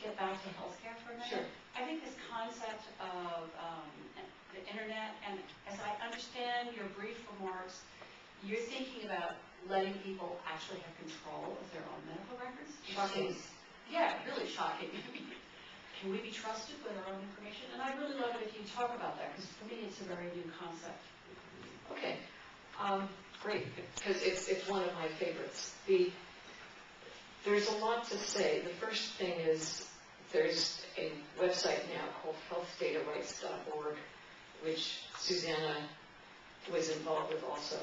get back to healthcare for a minute? Sure. I think this concept of the internet, and as I understand your brief remarks, you're thinking about letting people actually have control of their own medical records? Shocking. Yeah, really shocking. Can we be trusted with our own information? And I really love it if you talk about that, because for me it's a very new concept. Okay, great, because it's one of my favorites. There's a lot to say. The first thing is there's a website now called healthdataRights.org, which Susanna was involved with also,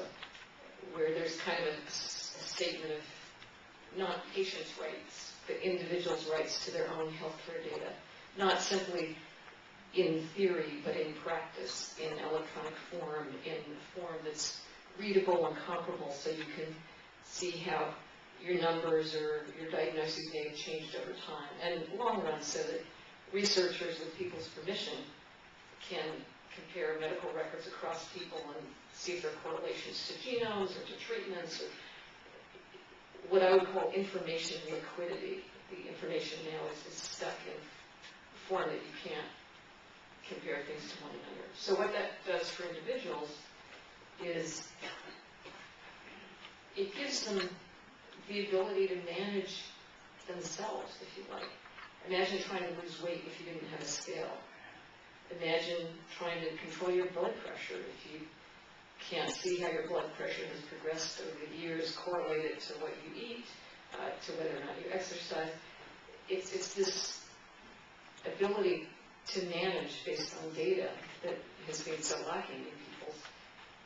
where there's kind of a statement of not patients' rights, but individuals' rights to their own healthcare data, not simply in theory, but in practice, in electronic form, in a form that's readable and comparable, so you can see how your numbers or your diagnoses may have changed over time, and long run, so that researchers, with people's permission, can compare medical records across people and see if there are correlations to genomes or to treatments, or what I would call information liquidity. The information now is stuck in a form that you can't compare things to one another. So what that does for individuals is it gives them the ability to manage themselves, if you like. Imagine trying to lose weight if you didn't have a scale. Imagine trying to control your blood pressure if you can't see how your blood pressure has progressed over the years, correlated to what you eat, to whether or not you exercise. It's this ability to manage based on data that has been so lacking in people's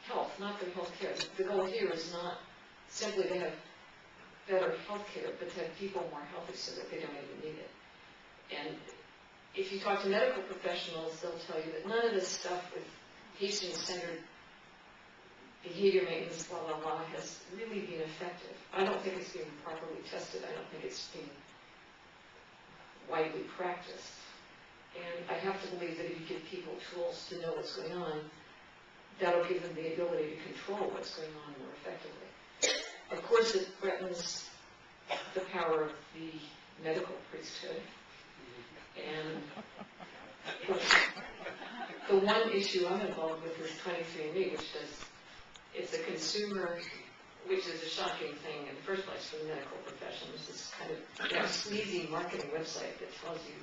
health, not their health care. The goal here is not simply to have better health care, but to have people more healthy so that they don't even need it. And if you talk to medical professionals, they'll tell you that none of this stuff with patient-centered behavior maintenance, blah, blah, blah, has really been effective. I don't think it's being properly tested. I don't think it's being widely practiced. And I have to believe that if you give people tools to know what's going on, that'll give them the ability to control what's going on more effectively. Of course, it threatens the power of the medical priesthood. And the one issue I'm involved with is 23andMe, which it's a consumer, which is a shocking thing in the first place for the medical profession. It's this kind of sleazy marketing website that tells you,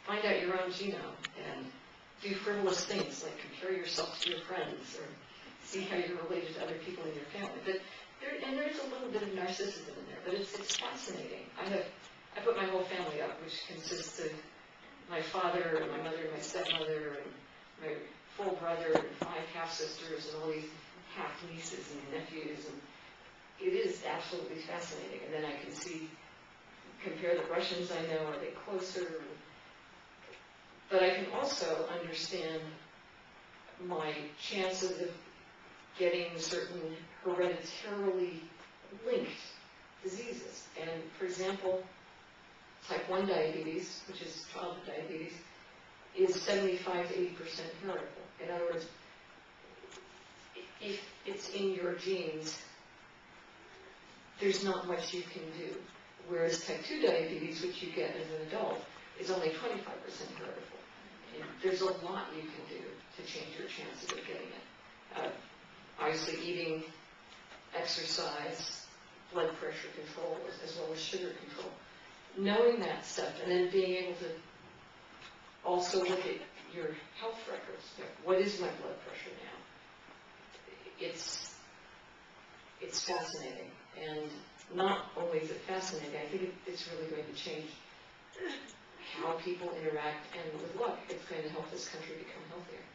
find out your own genome and do frivolous things like compare yourself to your friends or see how you're related to other people in your family. But there's a little bit of narcissism in there, but it's fascinating. I put my whole family up, which consists of my father and my mother and my stepmother and my full brother and 5 half-sisters and all these half-nieces and nephews, and it is absolutely fascinating. And then I can compare the Russians I know, are they closer? But I can also understand my chances of getting certain hereditarily linked diseases. And for example, type 1 diabetes, which is childhood diabetes, is 75 to 80% heritable. In other words, if it's in your genes, there's not much you can do. Whereas type 2 diabetes, which you get as an adult, is only 25% heritable. And there's a lot you can do to change your chances of getting it. Obviously, eating, exercise, blood pressure control, as well as sugar control. Knowing that stuff, and then being able to also look at your health records. What is my blood pressure now? It's fascinating, and not only is it fascinating, I think it's really going to change how people interact, and with luck, it's going to help this country become healthier.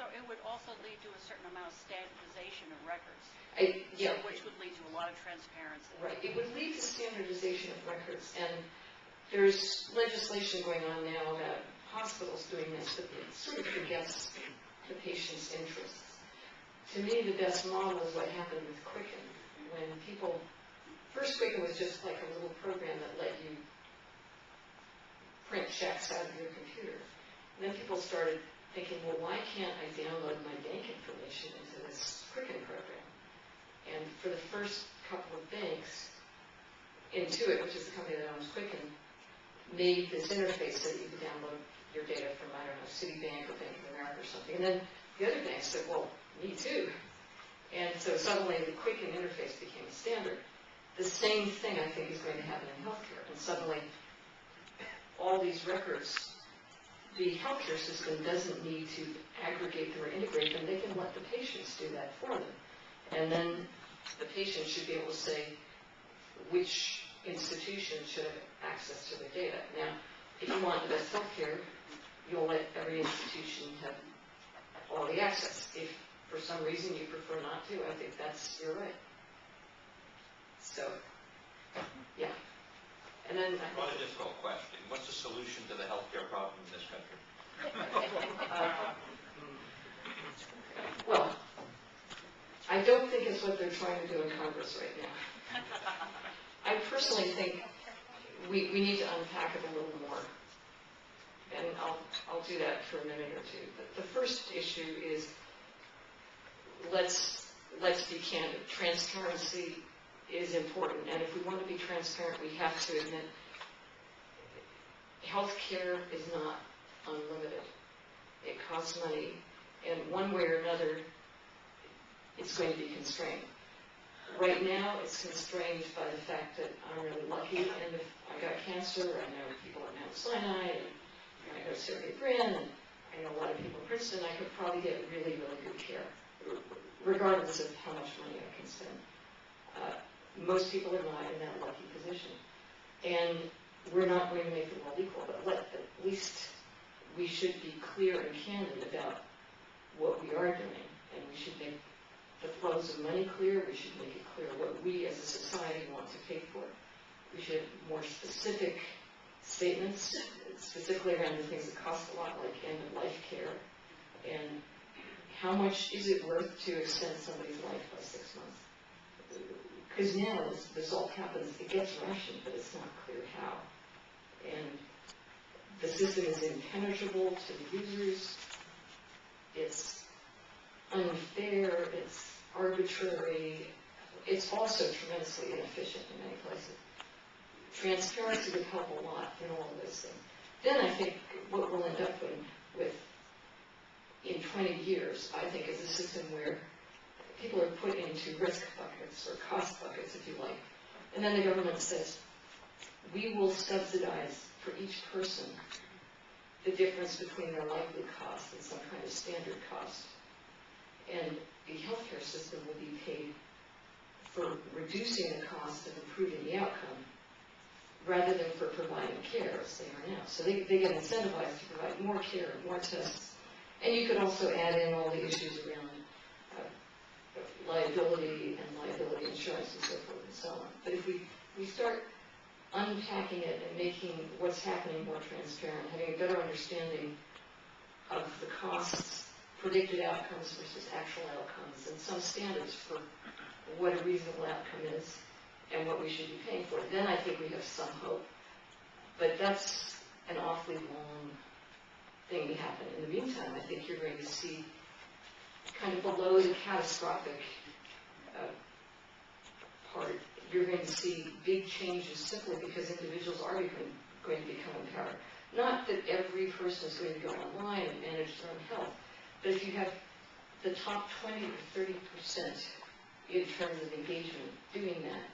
So it would also lead to a certain amount of standardization of records, which would lead to a lot of transparency. Right. It would lead to standardization of records, and there's legislation going on now about hospitals doing this, but it sort of forgets the patient's interests. To me, the best model is what happened with Quicken. When first Quicken was just like a little program that let you print checks out of your computer. And then people started thinking, well, why can't I download my bank information into this Quicken program? And for the first couple of banks, Intuit, which is the company that owns Quicken, made this interface so that you could download your data from, I don't know, Citibank or Bank of America or something. And then the other banks said, well, me too. And so suddenly the Quicken interface became a standard. The same thing, I think, is going to happen in healthcare. And suddenly, all these records, the healthcare system doesn't need to aggregate them or integrate them. They can let the patients do that for them. And then the patient should be able to say which institution should have access to their data. Now, if you want the best healthcare, you'll let every institution have all the access. If for some reason you prefer not to, I think that's your right. So, yeah. And then Quite a difficult question. What's the solution to the healthcare problem in this country? Well, I don't think it's what they're trying to do in Congress right now. I personally think we need to unpack it a little more. And I'll do that for a minute or two. But the first issue is let's be candid. Transparency is important, and if we want to be transparent, we have to admit healthcare is not unlimited. It costs money, and one way or another, it's going to be constrained. Right now, it's constrained by the fact that I'm really lucky, and if I got cancer, I know people at Mount Sinai, and I know Sergey Brin, and I know a lot of people in Princeton, I could probably get really, really good care, regardless of how much money I can spend. Most people are not in that lucky position. And we're not going to make the world equal, but at least we should be clear and candid about what we are doing, and we should make the flows of money clear. We should make it clear what we as a society want to pay for. We should have more specific statements, specifically around the things that cost a lot, like end-of-life care, and how much is it worth to extend somebody's life by 6 months? Because now, as this all happens, it gets rationed, but it's not clear how. And the system is impenetrable to the users. It's unfair. It's arbitrary. It's also tremendously inefficient in many places. Transparency would help a lot in all of those things. Then I think what we'll end up with in 20 years, I think, is a system where people are put into risk buckets or cost buckets, if you like. And then the government says, we will subsidize for each person the difference between their likely cost and some kind of standard cost. And the healthcare system will be paid for reducing the cost and improving the outcome rather than for providing care as they are now. So they get incentivized to provide more care, more tests. And you could also add in all the issues around liability and liability insurance and so forth and so on. But if we start unpacking it and making what's happening more transparent, having a better understanding of the costs, predicted outcomes versus actual outcomes, and some standards for what a reasonable outcome is and what we should be paying for, then I think we have some hope. But that's an awfully long thing to happen. In the meantime, I think you're going to see kind of below the catastrophic part, you're going to see big changes simply because individuals are going to become empowered. Not that every person is going to go online and manage their own health, but if you have the top 20 or 30% in terms of engagement doing that,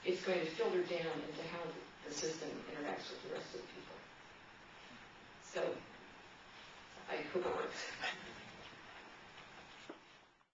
it's going to filter down into how the system interacts with the rest of the people. So, I hope it works.